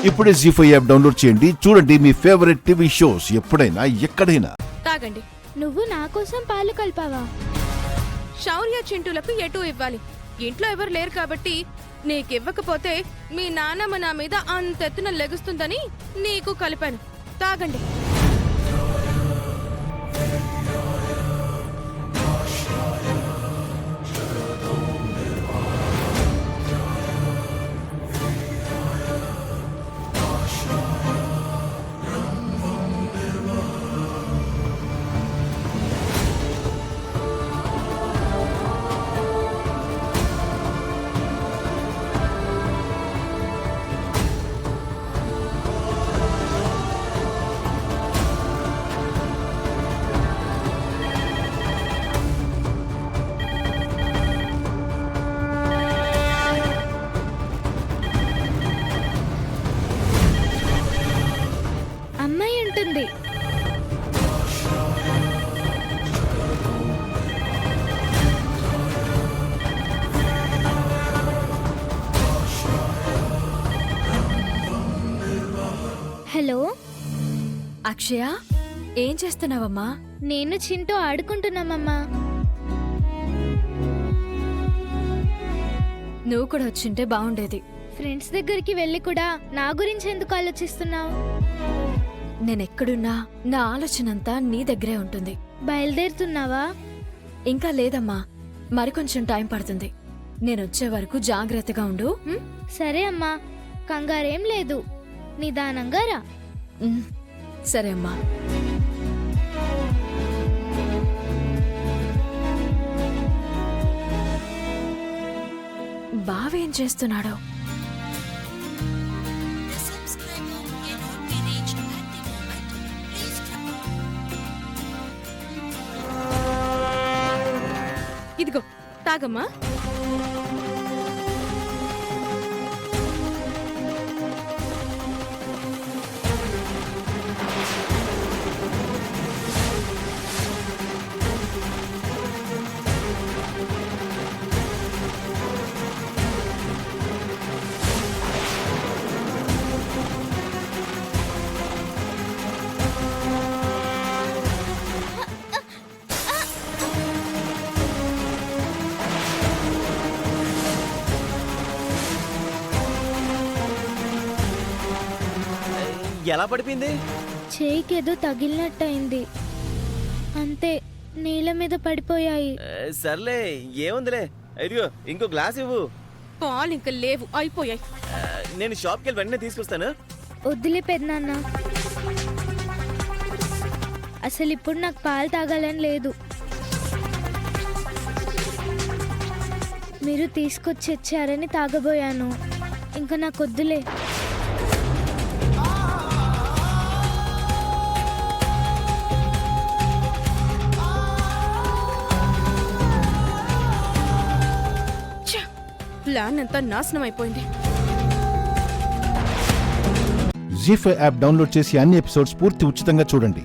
ఇప్పుడే జీ5 app download చేయండి. చూడండి మీ ఫేవరెట్ టీవీ షోస్ ఎప్పుడైనా ఎక్కడైనా. తాగండి. నువ్వు నా కోసం పాలు కలిపావా? శౌర్య చింటూలకు ఎటు ఇవ్వాలి. ఇంట్లో ఎవరు లేరు కాబట్టి నీకివ్వకపోతే మీ నాన్నమ్మ నా మీద అంతెత్తున లెగుస్తుందని నీకు కలిపాను. తాగండి. అమ్మాయి ఉంటుంది. హలో అక్షయ, ఏం చేస్తున్నావమ్మా? నేను చింటూ ఆడుకుంటున్నామమ్మా. నువ్వు కూడా వచ్చింటే బాగుండేది. ఫ్రెండ్స్ దగ్గరికి వెళ్ళి కూడా నా గురించి ఎందుకు ఆలోచిస్తున్నావు? నేనెక్కడున్నా నా ఆలోచనంతా నీ దగ్గరే ఉంటుంది. బయలుదేరుతున్నావా? ఇంకా లేదమ్మా, మరికొంచెం టైం పడుతుంది. నేనొచ్చే వరకు జాగ్రత్తగా ఉండు. సరే అమ్మా, కంగారేం లేదు, నిదానంగా రా. సరే అమ్మా. బావేం చేస్తున్నాడో? ఇదిగో తాగమ్మా. ఎలా పడిపోయింది? చేయికేదో తగిలినట్టయింది, అంతే. నీళ్ళ మీద పడిపోయాయి. సర్లే, ఏముందిలే. ఇదిగో ఇంకో గ్లాస్ ఇవ్వు. పాలు ఇంకా లేవు, అయిపోయాయి. నేను షాప్కి వెళ్ళి వెంటనే తీసుకొస్తాను. వద్దులే పెద్దనాన్న, అసలు ఇప్పుడు నాకు పాలు తాగాలని లేదు. మీరు తీసుకొచ్చి ఇచ్చారని తాగబోయాను, ఇంకా నాకు వద్దులే. ప్లాన్ అంతా నాశనం అయిపోయింది. జీ5 యాప్ డౌన్లోడ్ చేసి అన్ని ఎపిసోడ్స్ పూర్తి ఉచితంగా చూడండి.